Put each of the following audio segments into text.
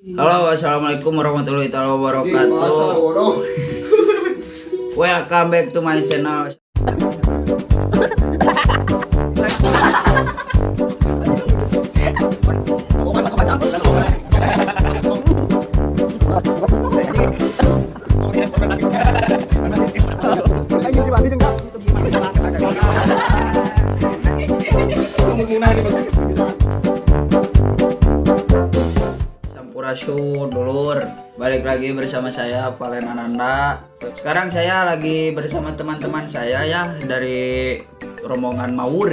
Halo, assalamualaikum warahmatullahi wabarakatuh. Welcome back to my channel. Sampurasun dulur, balik lagi bersama saya Valen Ananda. Sekarang saya lagi bersama teman-teman saya ya dari rombongan Mawur.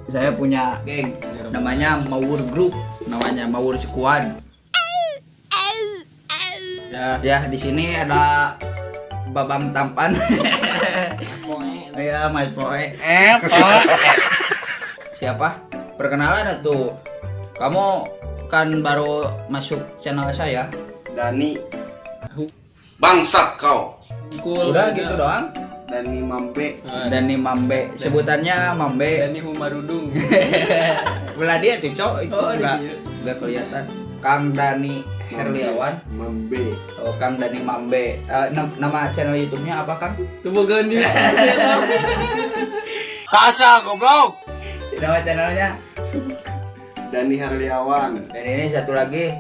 Saya punya geng, namanya Mawur Group, namanya Mawur Squad. Ya di sini ada Babang Tampan. Ya Mas Poe. Siapa? Perkenalan tuh. Kamu kan baru masuk channel saya. Dani. Bangsat kau. Udah gitu doang. Dani Mambe. Dani Mambe, sebutannya Mambe. Dani Humarudung. Belah dia tuh cowok itu Oh, enggak kelihatan. Kang Dani Herliawan. Mambe. Oh, Kang Dani Mambe. Nama channel YouTube-nya apa, Kang? Coba ganti. Kasar goblok. Nama channelnya. Dani Herliawan. Dan ini satu lagi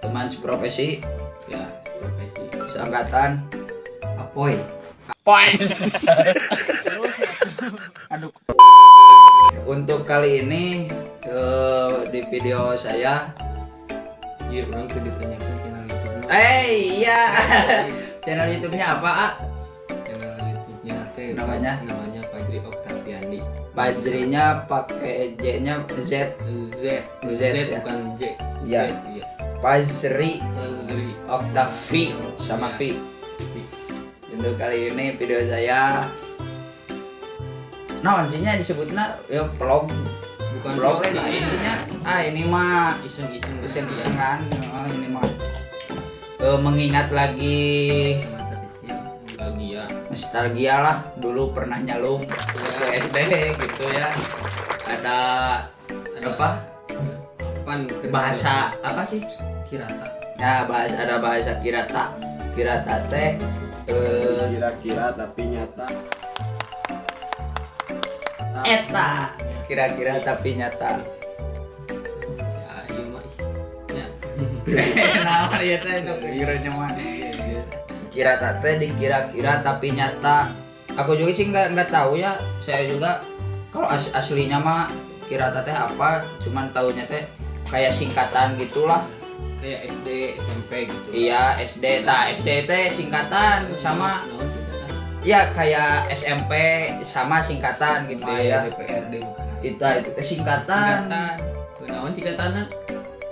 teman seprofesi, Ya, profesi. seangkatan Apoy. Aduh. Untuk kali ini di video saya, Iya, orang tuh ditanyakan channel YouTube. iya. Channel YouTube-nya apa, A? Channel YouTube-nya teh Namanya Fajri Oktaviandi. Fajrinya pakai J-nya Z. Z ya. bukan J. Iya. Z, iya. Fajri Fajri Oktavi sama V. Untuk kali ini video saya, nah isinya disebutnya ya vlog. bukan Vlog vlog, lah ini isinya. Ini mah iseng-iseng iseng-isengan. Ini mah mengingat lagi masa kecil nostalgia. nostalgia lah, dulu pernah nyalum ke SD gitu ya. Ada apa? Pan Bahasa apa sih? Kirata. Ya, ada bahasa kirata. Kirata teh Kira-kira tapi nyata. eta. Kira-kira tapi nyata. Ya, iya mah. Ya. Nah, dia teh itu kiranya mah. Iya. Kirata teh dikira-kira tapi nyata. Aku juga sih nggak tahu ya. Saya juga kalau aslinya mah kirata teh apa, cuman taunya teh kayak singkatan gitulah. Kayak SD, SMP gitu. Iya, SD. Nah, SD teh singkatan sama Naon singkatan? ya kayak SMP sama singkatan gitu ya. DPRD bukan. Itu teh singkatan. Naon singkatanna?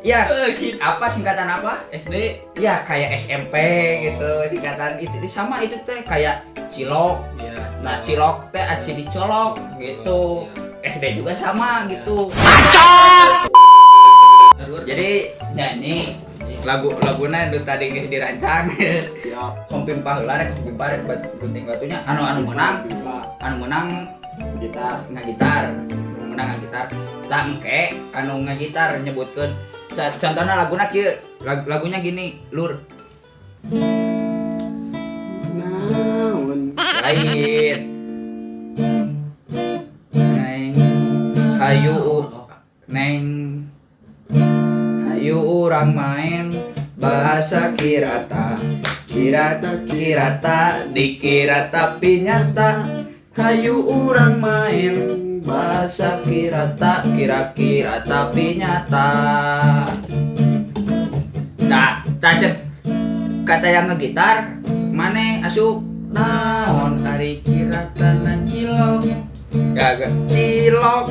Ya, Gitu. apa singkatan apa? SD. Ya kayak SMP gitu singkatan itu sama itu teh kayak cilok. Ya. Nah, cilok teh aci dicolok gitu. SD juga sama gitu. Jadi nyanyi lagu-laguna itu tadi geus dirancang. Siap. Kompim paheula rek gunting batunya anu menang Gitar. ngagitar. Menang ngagitar. Tah engke anu ngagitar nyebutkeun contohna laguna kieu. Lagunya gini, Lur. Naon. Lain. Neng hayu neng hayu urang main bahasa kirata. Kirata dikira tapi nyata. Hayu urang main bahasa kirata, kira-kira tapi nyata. Nah, cacet kata yang ngegitar, mane asup naon ari kirata na cilok. Gak cilok,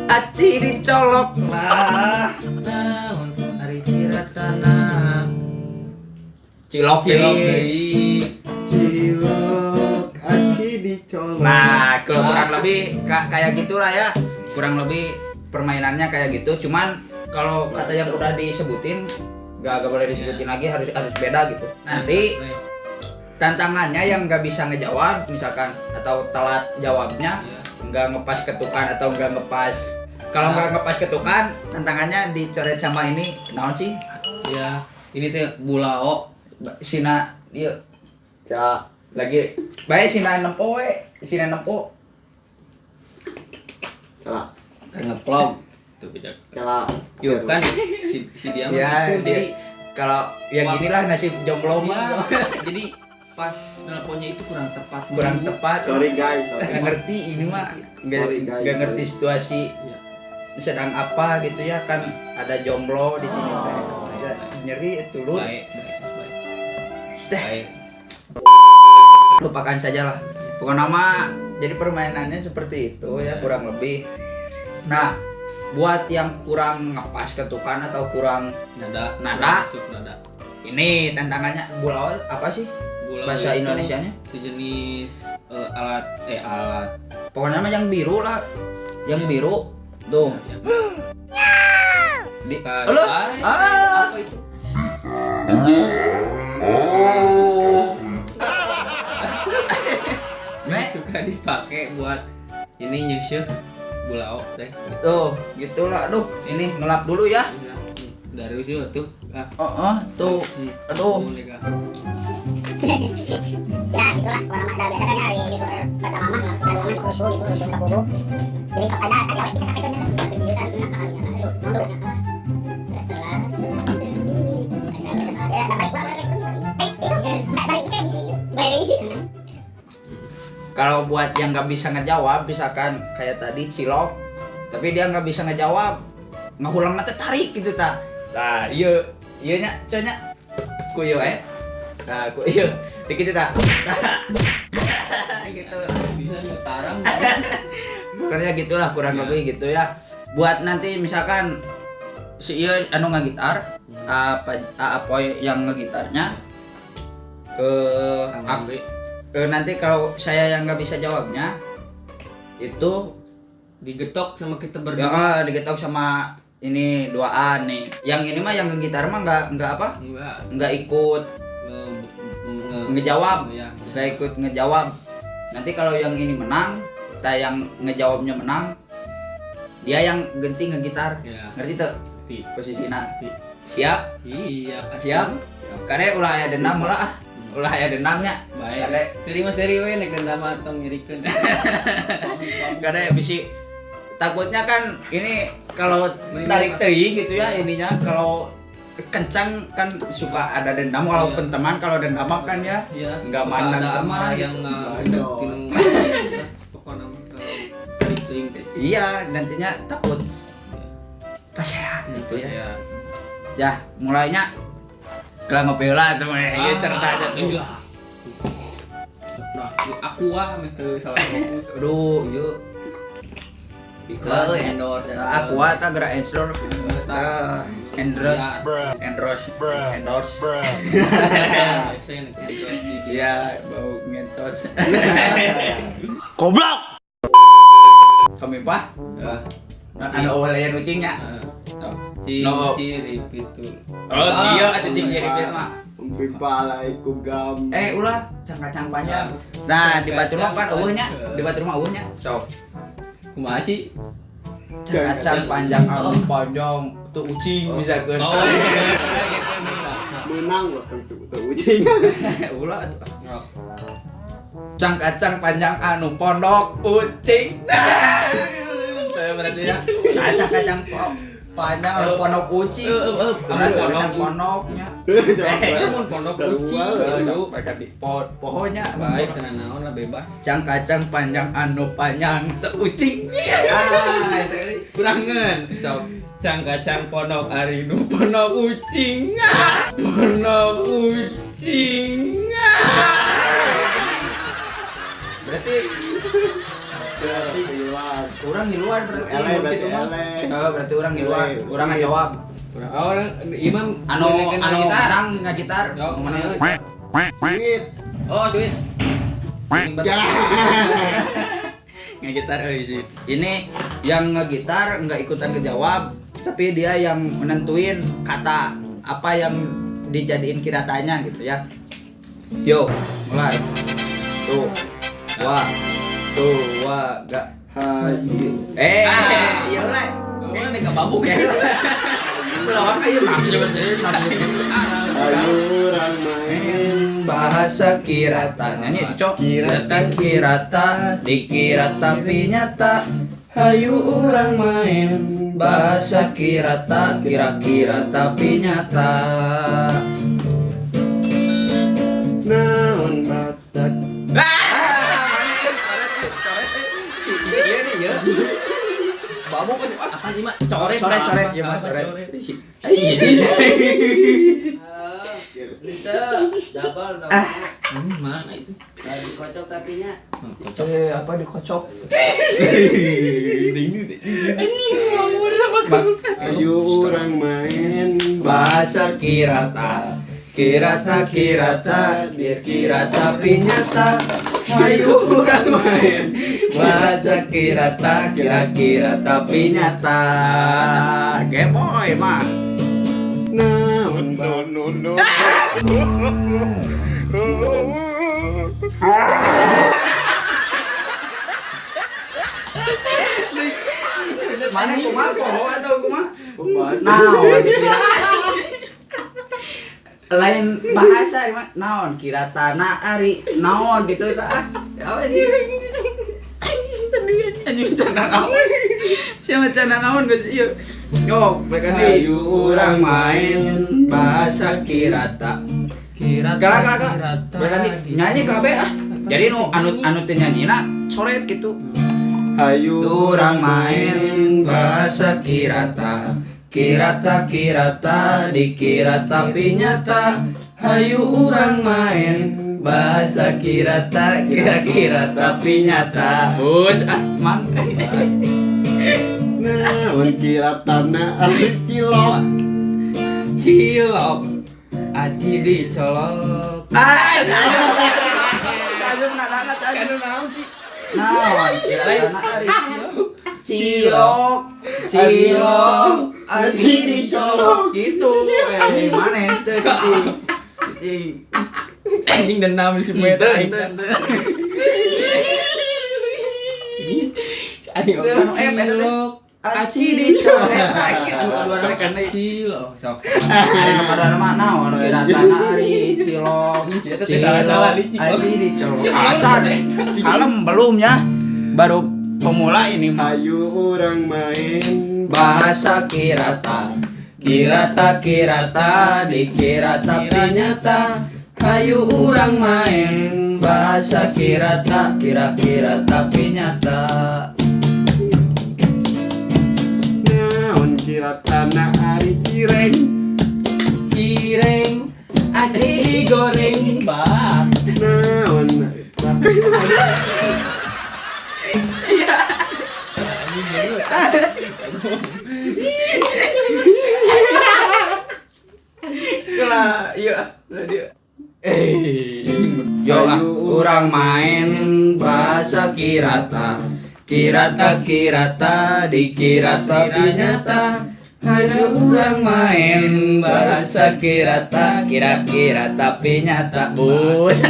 aci dicolok lah. Naon ari kirata na cilok deui. Cilok aci dicolok. Nah, kalau kurang lebih kayak gitulah ya. Kurang lebih permainannya kayak gitu. Cuman kalau kata yang udah disebutin gak boleh disebutin lagi, harus beda gitu. Nanti tantangannya yang nggak bisa ngejawab misalkan atau telat jawabnya, nggak ngepas ketukan atau nggak ngepas, kalau nggak ngepas ketukan tantangannya dicoret sama ini naon sih Ya, ini teh bulao. Sina dia Ya, lagi bae sina nempo we, sina nempo. kela, Ngeplong. Tuh beda. kela. Yuk kan si dia mah Ya, gitu. Jadi kalau ya Wah. ginilah nasib jomblo ya, mah. jadi pas nelponnya itu kurang tepat. Kurang tepat. Sorry guys, sorry. Nggak ngerti ini mah Sorry, guys. nggak ngerti situasi Iya. sedang apa gitu ya kan ada jomblo di sini teh. Ya, nyeri itu lu Baik, baik. Teh. Baik. lupakan saja lah pokoknya nama jadi permainannya seperti itu ya kurang lebih. Nah buat yang kurang ngepas ketukan atau kurang Nada. Nada. Maksud nada. ini tantangannya bulao apa sih Bulao bahasa itu Indonesianya? sejenis alat Pokoknya mah yang biru lah, yang biru tuh. Di, Halo? Apa itu? Me, Suka dipakai buat ini nyusut bulao teh. tuh gitulah. Aduh, ini ngelap dulu ya. Dari usia tuh. Ah. Oh, tuh. Aduh. Mereka. Ya gitulah orang ada biasa kan hari libur pertama mah nggak bisa masuk rusuh gitu rusuh ke kubu jadi sok ada aja bisa pakai kan kegiatan nakalannya mondoknya Kalau buat yang nggak bisa ngejawab, misalkan kayak tadi Cilok, tapi dia nggak bisa ngejawab, ngahulang nanti tarik gitu ta. Nah, iya nya, conya, kuyo Nah, kuyo, dikit ta. Gitu. Bisa ngetarang. Pokoknya gitulah kurang Ya. lebih gitu ya. Buat nanti misalkan si iya anu ngagitar, apa yang ngegitarnya nanti kalau saya yang nggak bisa jawabnya itu Digetok sama kita berdua. ya digetok sama ini duaan nih. Yang ini mah yang ngegitar mah nggak apa? Enggak. Nggak ikut ngejawab. Ya. Nggak ikut ngejawab. Nanti kalau yang ini menang, kita yang ngejawabnya menang, dia yang ganti ngegitar. Ya. Ngerti tuh Ti. posisinya? Siap? Iya. Siap? Karena ulah aya dendam lah. Ulah aya dendamnya. Baik. Karena Seri we nek dendam atong ngirikeun. karena bisi takutnya kan ini kalau tarik teuing gitu ya ininya kalau kencang kan suka ada dendam walaupun teman kalau dendam mah kan ya Iya. nggak Suka mandang ada teman amarah gitu. yang nggak tinu. Pokoknya kalau diting teh. Iya nantinya takut pas ya gitu ya. Ya. Ya mulainya kalau ngopi lah tuh ya cerdas tuh. Iya. Nah, aku itu salah fokus. Aduh yuk Iklan endorse. aku tak gerak endorse endorse endorse iya bau ngentos Goblok. kami pak Ya. ada awalnya kucingnya No. Ciri itu. oh iya ada cing jadi mah Pimpala iku gam. ulah cang-cang panjang nah di batu rumah kan eueuhnya di batu rumah eueuhnya so Kumaha sih? cang-cang panjang anu panjang tuh ucing misalkan Oh. Menang loh tentu ujing. ulah cang-cang panjang anu pondok ucing berarti ya kacang-kacang panjang anu pondok ucing cang-cang pondoknya Mun pondok kucing. mereka di pohonnya Baik, tenan naon lah bebas. cang-kacang panjang anu panjang tuh ucing Kurangan. so Cang-kacang pondok ari nu pondok ucing. Pondok ucing. berarti orang di luar berarti Ele berarti gitu mah. ele. Oh, berarti orang di luar orang nggak jawab Orang Imam anu menang ngagitar Oh, menang Sweet. Oh, sweet. Ya. ngegitar sih. Ini yang ngegitar nggak ikutan kejawab, tapi dia yang menentuin kata apa yang dijadiin kiratanya gitu ya. Yo, mulai. Tuh, gak. Hayu. Iya mulai. Oh, nek kababuk ya. Belum ayo nafsu nafsu. Ayo orang main Bahasa kirata nyanyi cok. Kirata dikira tapi nyata. Hayu orang main bahasa kirata kira-kira tapi nyata. naon masak Babu kan Apa sih mak? Coret coret ya mah coret. Double dong. Mana itu? Dikocok tapinya. Apa dikocok? ayo orang main Bahasa kirata kirata dikira tapi nyata. Hayu orang main bahasa kirata kira-kira tapi nyata. Gemoy mah. naon no Mana kumaha poho atau kumaha? Pembaca. Naon kira lain bahasa mah naon kiratana ari naon gitu tah. Apa ini? Anjing cana naon. Siapa cana naon geus ieu. Yo, mereka nih Ayo orang main bahasa kirata. Galak. Mereka nih nyanyi kabeh ah. Jadi nu anu teu nyanyina coret gitu. ayo Orang main bahasa kirata dikira tapi nyata. Hayu orang main bahasa kirata kira-kira tapi nyata. Bus ah mang. naon kira tanah ari cilok Cilok. Aci dicolok. Ah. Kasum nananak Kanu naon sih? naon kiratana ari cilok aji dicolok gitu mana itu cing Anjing dendam si Meta. Ayo cilok. Aci dicolok. Cilok. Sok. pada nama naon kiratana ari cilok aji dicolok kalem belum ya baru pemula ini mah. ayo orang main Bahasa kirata dikira tapi nyata. Hayu orang main bahasa kirata kira-kira tapi nyata. naon kira tanah ari cireng Cireng. Aci digoreng bak. naon Lah, iya, lah dia. Yo ah, orang main bahasa kirata dikira tapi nyata. Ada orang main bahasa kirata kira-kira tapi nyata. Bus.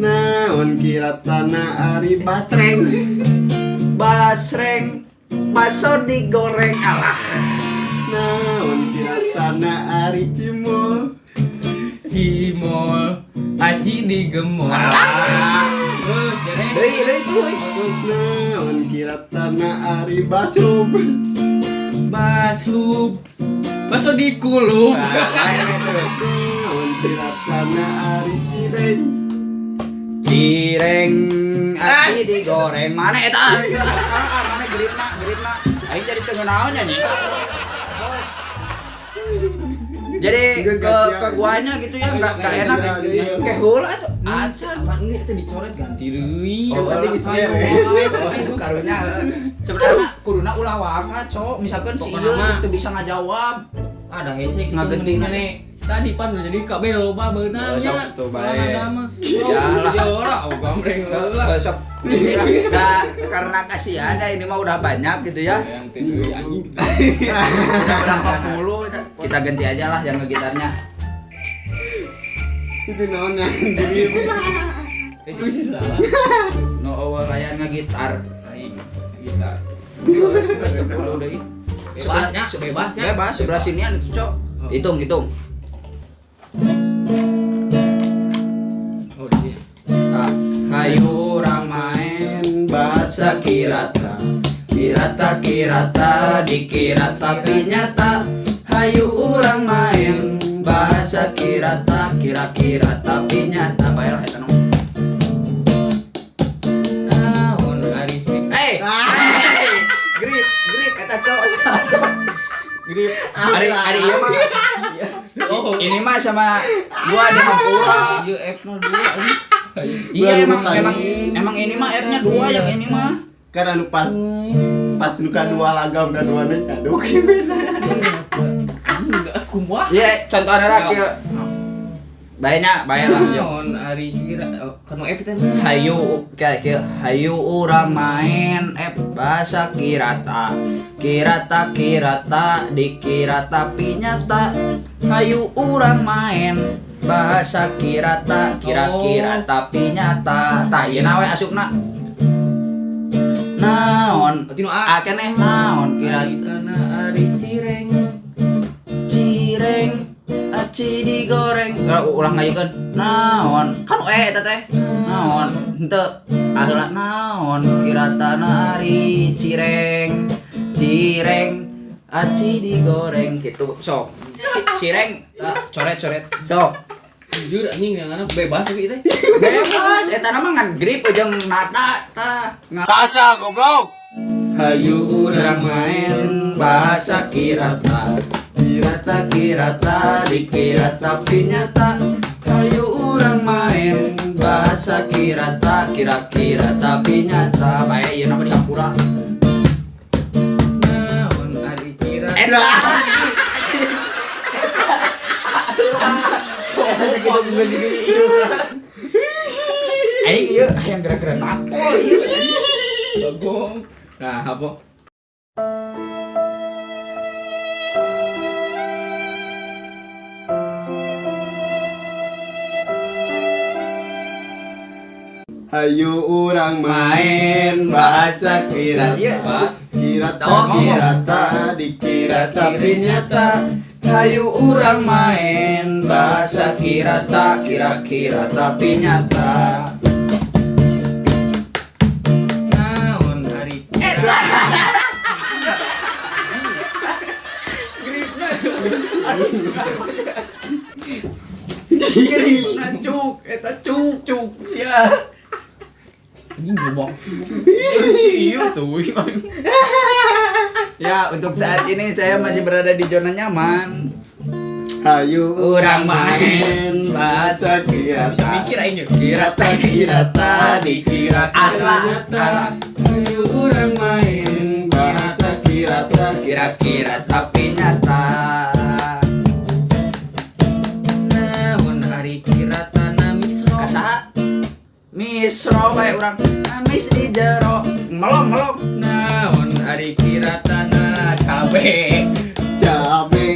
naon kira tanah ari basreng Basreng, baso digoreng alah. naon kira tanah ari cimol Cimol. Aci digemol. Deui tuh. naon kira tanah ari basub Basub. Baso dikulub. naon kira tanah ari cireng Cireng ati digoreng mana eta? Mana geritna? Aing jadi teu naon nya. Jadi ke guanya gitu ya enggak enak. Kayak heula tuh. Acan apa enggak itu dicoret ganti deui. Oh, tadi geus beres. Itu karunya sebenarnya kuduna ulah wae, Cok. Misalkan si ieu teu bisa ngajawab. Ada hese Ngagentina nih. Tadi pan jadi kabeh loba beunang nya. Sok tuh bae. Ya lah, gambreng heula. Besok nah, karena kasihan ya ini mah udah banyak gitu ya. Yang deui anjing. Udah berapa puluh kita ganti aja lah yang ngegitarnya. itu naon yang jadi Itu sih salah. No kayak ngegitar. Aing gitar. Geus 10 deui. Bebasnya, bebasnya. Bebas sebelah sinian itu, Cok. Hitung. Oh, dia. Nah, hayu urang main bahasa kirata. Kirata dikira tapi nyata. Hayu urang main bahasa kirata, kira-kira tapi nyata. Bayar eta nu. Naon ari si Grip eta Cok. Grip. Ari ieu mah. Oh. Ini mah sama gua di Hampura. Ieu F02 ini. Iya emang ini mah F-nya 2 yang ini mah. Kan anu pas nu kadua lagam kadua nih aduh gimana. Enggak kumaha. Iya, contohnya lah kieu. Bayar lah. Naon ari kira kan F teh. Hayu kayak kieu. Hayu urang main bahasa kirata. Kirata dikira tapi nyata. Hayu urang main bahasa kirata, kira-kira tapi nyata. Tah ieu na we asupna. Naon? Tinu A. Keneh naon Kira-kira ari cireng. Cireng aci digoreng. Ulang ngayekeun. Naon? Kan eta teh. Naon? Henteu. Aheula naon? Kiratana ari cireng. Cireng aci digoreng gitu. Sok. Cireng coret-coret. Sok. Jujur anjing yang anak bebas tapi teh. Bebas eta mah ngan grip jeung nada tah. Kasa goblok. Hayu urang Urang main bahasa kirata. Kirata dikira tapi nyata. Hayu urang main bahasa kirata, kira-kira tapi nyata. Bae ieu nama di Hampura. Naon ari kira. Aing ieu hayang gerak-gerak nakol ieu. Bagong. Nah, apa? Hayu urang main bahasa kirata. Iya. Kirata dikira tapi nyata. Hayu urang main bahasa kirata, kira-kira tapi nyata. Naon ari kira. Gripna cuk, eta cuk sia. Anjing gobok. Iya tuh. Ya, untuk saat ini saya masih berada di zona nyaman. Hayu Urang main bahasa Bisa kirata. mikir aing yuk. Kirata dikira nyata. Hayu urang main bahasa kirata. Kira-kira tapi nyata. Naon ari kira tanah misro. Kasaha? Misro bae urang. Amis di jero. Melong. Naon ari kira tanah cabe. Cabe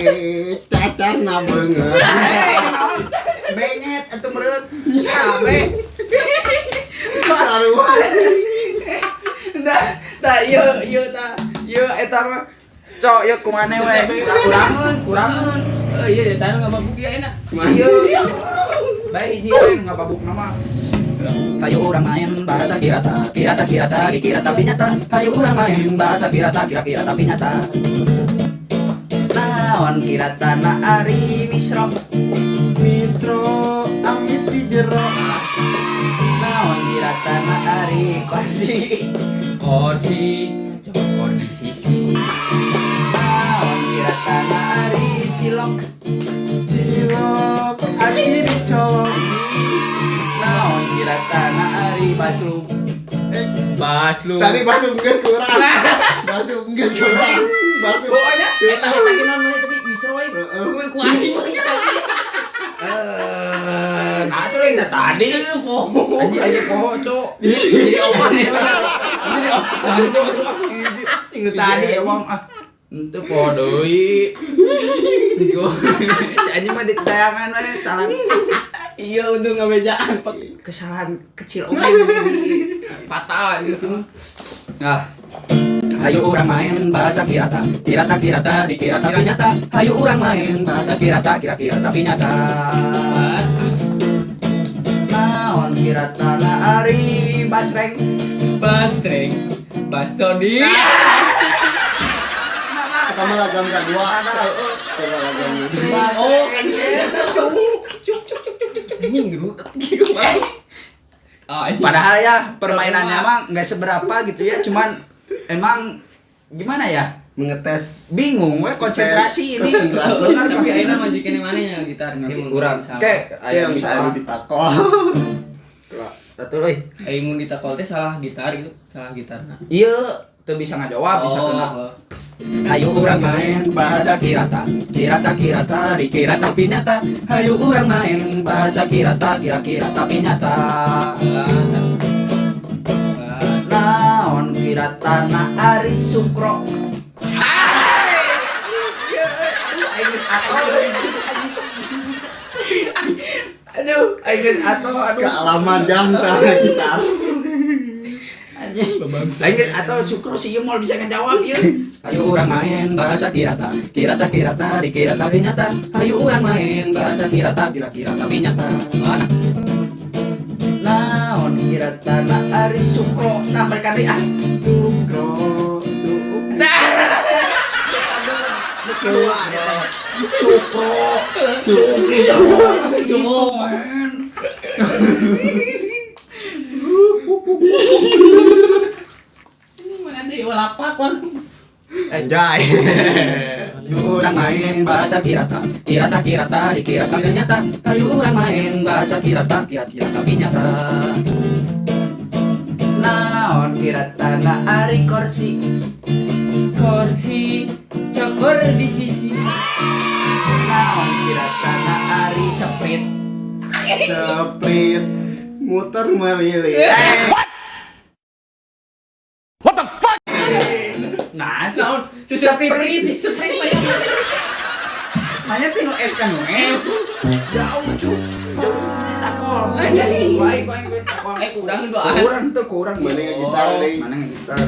cacarna beungeut. Naon? Benget atuh meureun. Cabe. Sarua. Tah ieu eta mah. Cok, ieu kumane we? Kurangeun. Iya saya enggak mabuk ya enak. Ieu. Bae hiji we ngababuk nama. Hayu urang main bahasa kirata dikira tapi nyata. Hayu urang main bahasa kirata, kira-kira tapi nyata. Naon kiratana ari misro. Misro amis di jero. Naon kiratana ari kursi. Kursi cokor di sisi. Naon kiratana ari cilok. Cilok aci dicolok. Naon kiratana ari baslum. Baslu. Tadi batu geus kurang. Batu geus kurang. Batu. Pokoknya Eta gimana mana tapi misro we. Gue ku anjing. nah itu yang dari tadi. Anjing aja poho, Cok. Jadi opas. Jadi itu Ingat tadi emang itu poho deui. Si anjing mah di tayangan we salah. Iya untung ngabejaan Kesalahan kecil oke ini. fatal gitu. Nah, Hayu urang main bahasa kirata. Kirata dikira tapi nyata. Hayu urang main bahasa kirata, kira-kira tapi nyata. Naon kirata na ari basreng. Basreng. Basodi. Kita mah lagam kedua. Coba lagam kedua. Oh, kan cuk. Anjing geruduk gitu, Bang. Padahal ya permainannya mah nggak seberapa gitu ya, cuman emang gimana ya? Mengetes Bingung we konsentrasi ini. Konsentrasi. Tapi ayeuna majikan mana nya gitar Urang teh yang saya ditakol. Satu euy. Ai mun ditakol teh salah gitar gitu, salah gitarna. Ieu teu bisa ngajawab, bisa kena. Hayu urang main bahasa kirata. Kirata dikira tapi nyata. Hayu urang main bahasa kirata, kira-kira tapi nyata. Naon kirata na ari sukro. Aduh, Kealaman jantan gitar. Anjing atau sukro si ieu moal bisa ngajawab ieu. Hayu urang main bahasa kirata. Kirata dikira tapi nyata. Hayu urang main bahasa kirata, kira-kira tapi nyata. Naon kirata na ari sukro. Nah, mereka deui ah. Sukro. Sukro. Anjay. Urang main bahasa kirata. Kirata dikira tapi nyata. Hayu urang main bahasa kirata, kira-kira tapi nyata. Naon kirata na ari kursi. Cokor di sisi. Naon kirata na ari seprit. Seprit muter melilit. Nah, Sound seprit. Nanya tino es kan noe. Jauh cu. Takol. Baik takol. Kurang doaan. Kurang. Mana yang gitar deui? Mana yang gitar?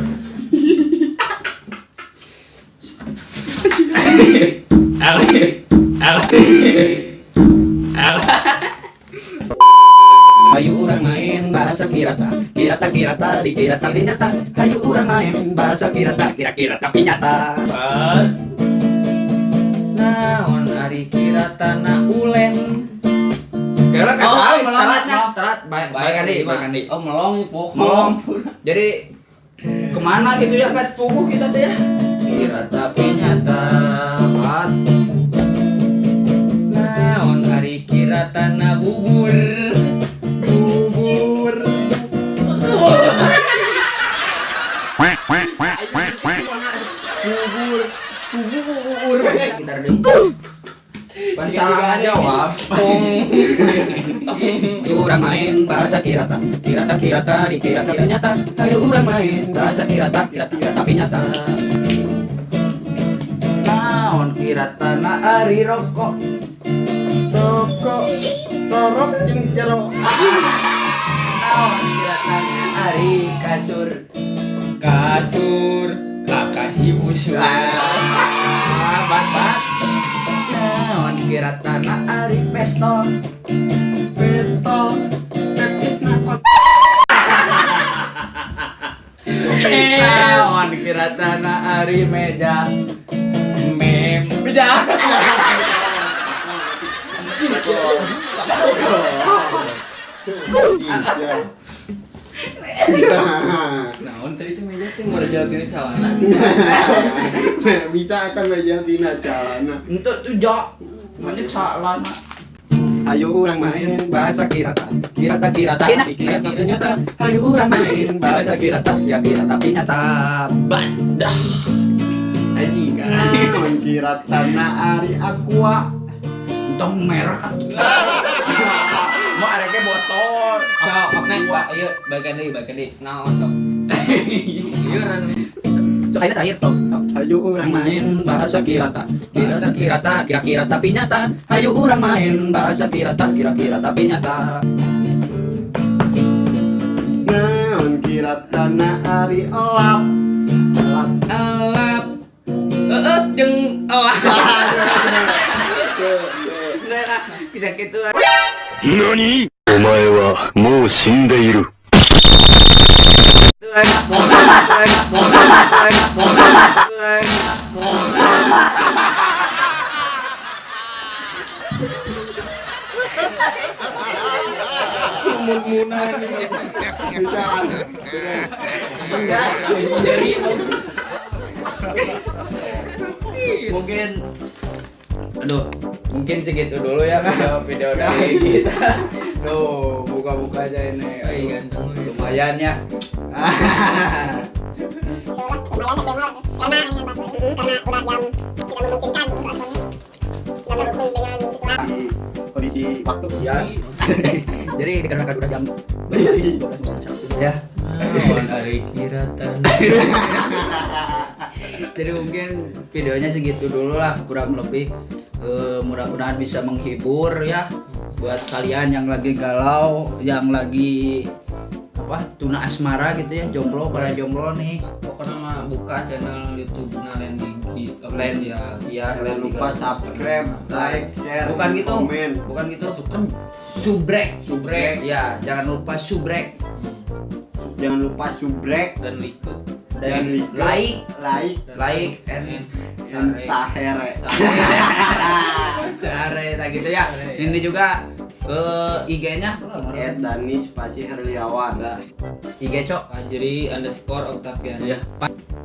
Hayu urang main bahasa kirata. Kirata dikira tapi nyata. Hayu urang main bahasa kirata, kira-kira tapi nyata. Naon ari kirata na ulen. Kira Oh, telat. Baik Andi. Oh, melong pok. Melong. Jadi kemana gitu ya Pat tubuh kita tuh ya? Kira tapi nyata. Pat. Naon ari kirata na bubur. Kita deh. Pan salah jawab. Hayu urang main bahasa kirata. Kirata dikira tapi nyata. Hayu urang main bahasa kirata, kira-kira tapi nyata. Naon kirata na ari rokok. Torok jeung jero. Naon kirata na ari kasur. Kakasi busur. Bat. Naon kirata na ari pistol. Pistol. Pepisna kot. Naon kirata na ari meja. Beda. Naon tadi itu meja teh mau jawabin calana. Bisa akan menjadi calana. Untuk tuh jok. Mana calana. Ayo urang main Bahasa kirata. Kirata dikira tapi nyata. Hayu urang main bahasa kirata. Kira-kira tapi nyata. Bandah. Anjing kan. naon kirata na ari aqua. Tong merek atuh. Mau areke botol. Cok, oke, ayo bagian deui. Naon sok. Ieu ran. Cok ayeuna terakhir tok. Ayo urang Main bahasa kirata. Kira-kira tapi nyata. Hayu urang main bahasa kirata. Kira-kira tapi nyata. naon kirata na ari elap. Elap elap jeung elap. Enggak lah, bisa gitu. 何お前はもう死んでいる。 Bisa. Mungkin mungkin segitu dulu ya video dari kita. Tuh, buka-buka aja ini. Ayo, lumayan ya. Karena udah jam tidak memungkinkan gitu rasanya. Tidak mendukung dengan situasi. Di kondisi waktu ya. Jadi dikarenakan udah jam Jadi, 12 ya. Hari kiratan. Jadi mungkin videonya segitu dulu lah, kurang lebih. Mudah-mudahan bisa menghibur ya buat kalian yang lagi galau, yang lagi tuna asmara gitu ya, jomblo, para jomblo nih. Pokoknya mah buka channel YouTube Nalen di Lain ya. jangan lupa subscribe, like, share, Bukan gitu. komen. Bukan gitu. Subrek. Subrek Ya, jangan lupa subrek Jangan lupa subrek dan likut dan like, like and and sahere. sehari tak gitu ya. Ini juga IG-nya Dani spasi Herliawan. Nah, IG Cok. Fajri _Octavian. Ya.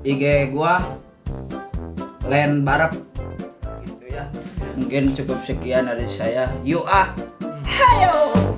IG gua Len Barep gitu ya. Mungkin cukup sekian dari saya. Yuk ah. Hayo.